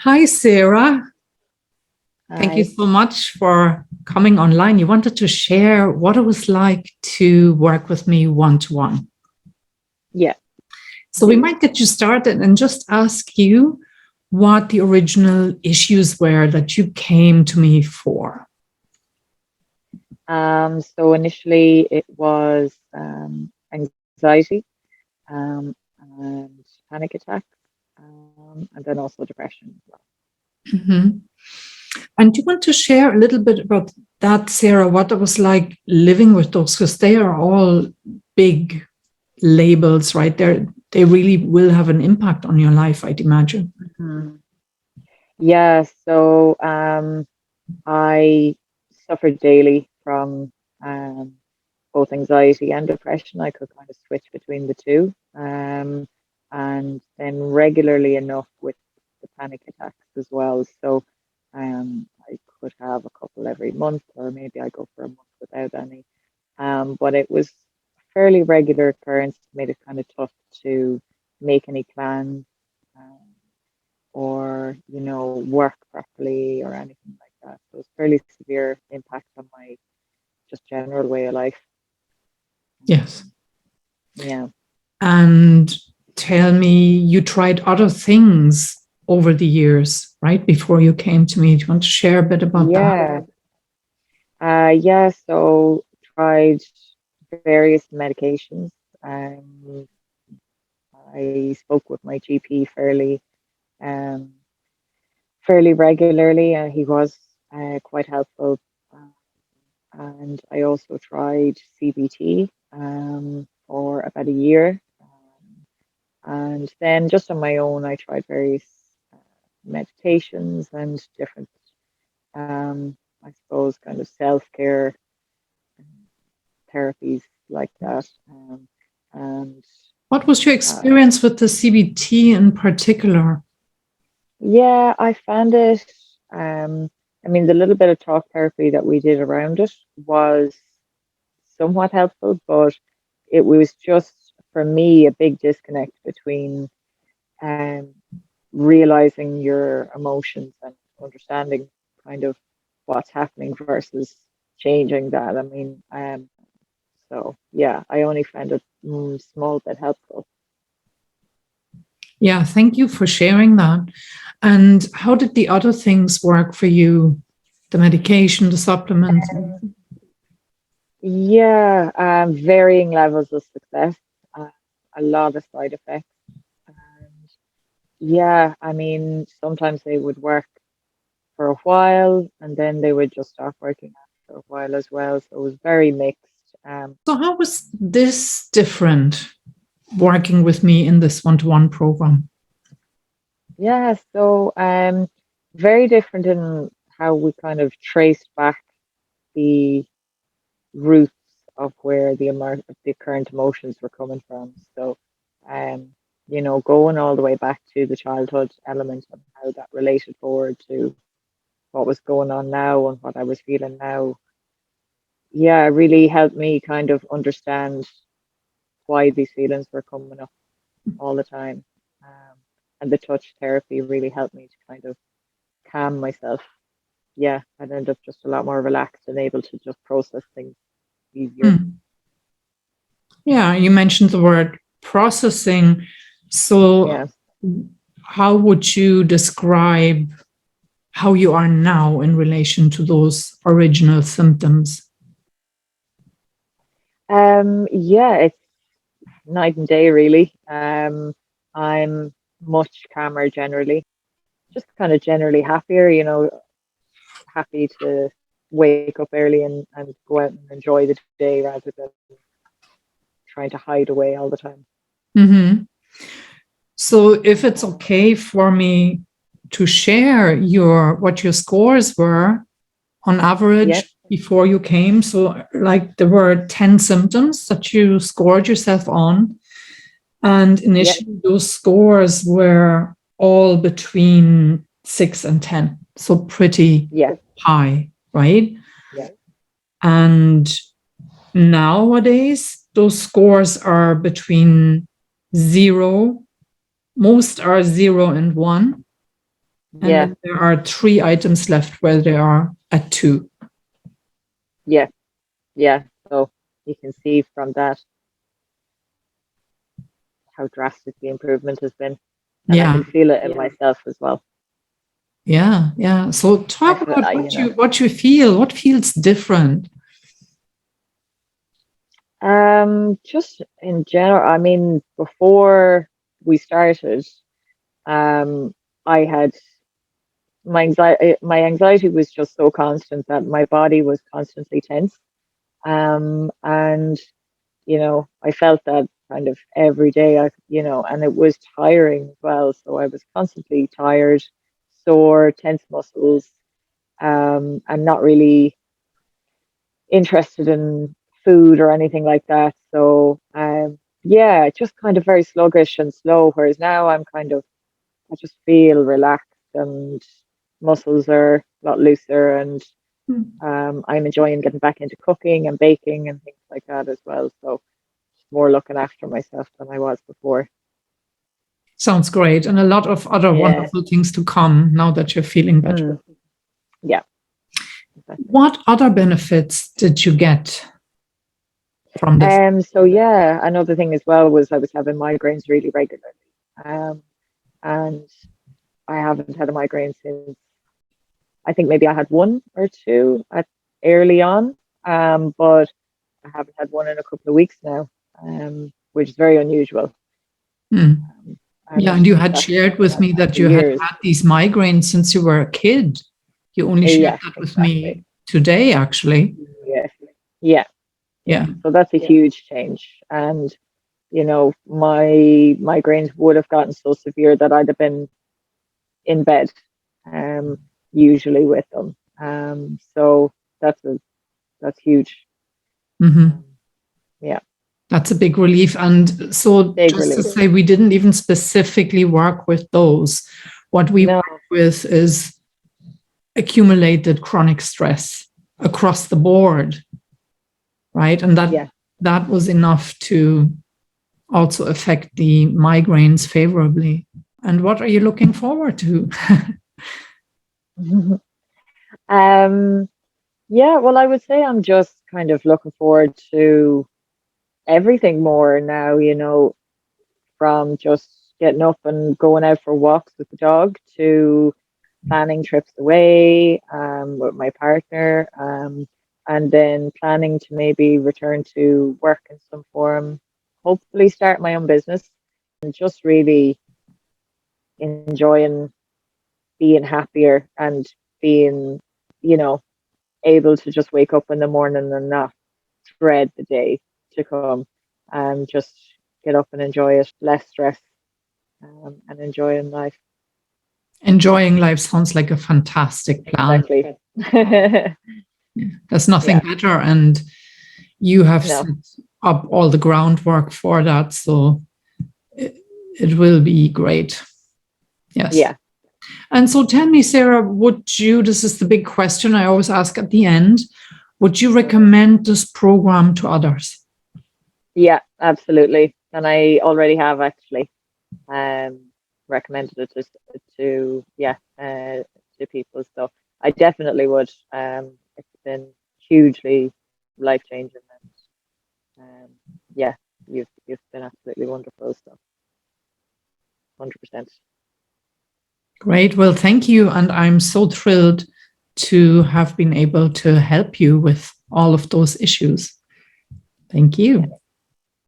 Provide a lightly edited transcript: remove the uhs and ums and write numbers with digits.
Hi, Sarah. Thank you Hi. so much for coming online. You wanted to share what it was like to work with me one-to-one. Yeah. So we might get you started and just ask you what the original issues were that you came to me for. So initially it was anxiety and panic attacks, and then also depression as well. Mm-hmm. And do you want to share a little bit about that, Sarah, what it was like living with those? Because they are all big labels, right? They really will have an impact on your life, I'd imagine. Mhm. Yeah, so I suffered daily from both anxiety and depression. I could kind of switch between the two, and then regularly enough with the panic attacks as well. So I could have a couple every month, or maybe I go for a month without any. But it was a fairly regular occurrence, made it kind of tough to make any plans, um, or work properly or anything like that. So it's fairly severe impact on my just general way of life. Yes. Yeah. And tell me, you tried other things over the years, right? Before you came to me. Do you want to share a bit about that? Yeah. Yeah. So tried various medications. Um, I spoke with my GP um, fairly regularly. He was quite helpful. Uh, and I also tried CBT for about a year. And then just on my own, I tried various meditations and different, I suppose, kind of self-care therapies like that. And What was your uh, experience with the CBT in particular? yeah, I found it. Um, I mean, the little bit of talk therapy that we did around it was somewhat helpful, but it was just for me a big disconnect between um, realizing your emotions and understanding kind of what's happening versus changing that. I mean, so yeah, I only found it small but helpful. Yeah, thank you for sharing that. And how did the other things work for you? The medication, the supplements? Yeah, varying levels of success, uh, a lot of side effects. And yeah, I mean, sometimes they would work for a while and then they would just stop working after a while as well. So it was very mixed. So how was this different working with me in this one-to-one program? Yeah, so very different in how we kind of traced back the roots of where the current emotions were coming from. So, um, going all the way back to the childhood element and how that related forward to what was going on now and what I was feeling now. Yeah, it really helped me kind of understand why these feelings were coming up all the time. Um, and the touch therapy really helped me to kind of calm myself. Yeah, I'd end up just a lot more relaxed and able to just process things easier. Hmm. Yeah, you mentioned the word processing. So Yeah. how would you describe how you are now in relation to those original symptoms? Yeah, it's night and day really. I'm much calmer generally, just kind of generally happier, happy to wake up early and go out and enjoy the day rather than trying to hide away all the time. Mm-hmm. So if it's okay for me to share what your scores were on Yeah, average before you came. So like there were 10 symptoms that you scored yourself on. And yeah, initially those scores were all between 6 and 10. So pretty yeah, high, right? yeah. And nowadays those scores are between 0, most are 0 and 1. And then there are 3 items left where they are at 2. Yeah. Yeah. So you can see from that how drastic the improvement has been. And I can feel it in myself as well. Yeah, yeah. So talk about what you feel. What feels different? Just in general, I mean, before we started, I had my anxiety was just so constant that my body was constantly tense. And I felt that kind of every day, and it was tiring as well. So I was constantly tired, sore, tense muscles, and not really interested in food or anything like that. So, yeah, just kind of very sluggish and slow. Whereas now I just feel relaxed and muscles are a lot looser, and I'm enjoying getting back into cooking and baking and things like that as well. So more looking after myself than I was before. Sounds great. And a lot of other wonderful things to come now that you're feeling better. Yeah. What other benefits did you get from this? So yeah, another thing as well was I was having migraines really regularly. And I haven't had a migraine since, I think maybe I had 1 or 2 early on, but I haven't had one in a couple of weeks now, which is very unusual. And you had shared with me that you had these migraines since you were a kid. You only shared that with me today, actually. Yeah. So that's a huge change. And, my migraines would have gotten so severe that I'd have been in bed, usually with them. So that's huge. Yeah. That's a big relief. And so to say, we didn't even specifically work with those. What we work with is accumulated chronic stress across the board, right? And that was enough to also affect the migraines favorably. And what are you looking forward to? Yeah, well, I would say I'm just kind of looking forward to everything more now, from just getting up and going out for walks with the dog to planning trips away with my partner, and then planning to maybe return to work in some form, hopefully start my own business, and just really enjoying being happier and being, able to just wake up in the morning and not dread the day to come, and just get up and enjoy it, less stress, and enjoying life. Enjoying life sounds like a fantastic plan. Exactly. There's nothing better, and you have set up all the groundwork for that, so it will be great. Yes. Yeah. And so tell me, Sarah, this is the big question I always ask at the end, would you recommend this program to others? Yeah, absolutely. And I already have actually recommended it to people. So I definitely would. It's been hugely life-changing, and you've been absolutely wonderful. So 100%. Great. Well, thank you. And I'm so thrilled to have been able to help you with all of those issues. Thank you.